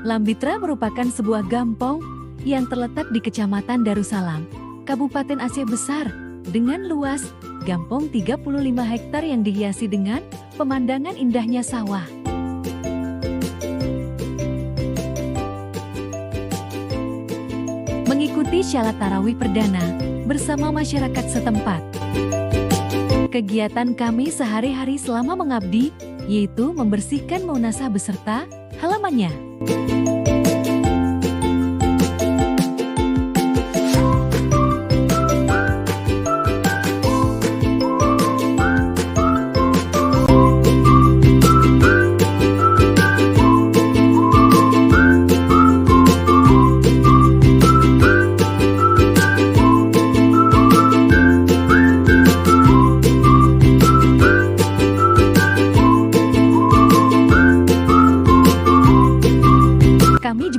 Lambitra merupakan sebuah gampong yang terletak di Kecamatan Darussalam, Kabupaten Aceh Besar, dengan luas gampong 35 hektar yang dihiasi dengan pemandangan indahnya sawah. Mengikuti syalat tarawih perdana bersama masyarakat setempat. Kegiatan kami sehari-hari selama mengabdi, yaitu membersihkan Maunasah beserta halamannya.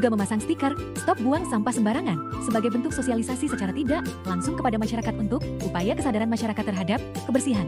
Memasang stiker "Stop buang sampah sembarangan" sebagai bentuk sosialisasi secara tidak langsung kepada masyarakat untuk upaya kesadaran masyarakat terhadap kebersihan.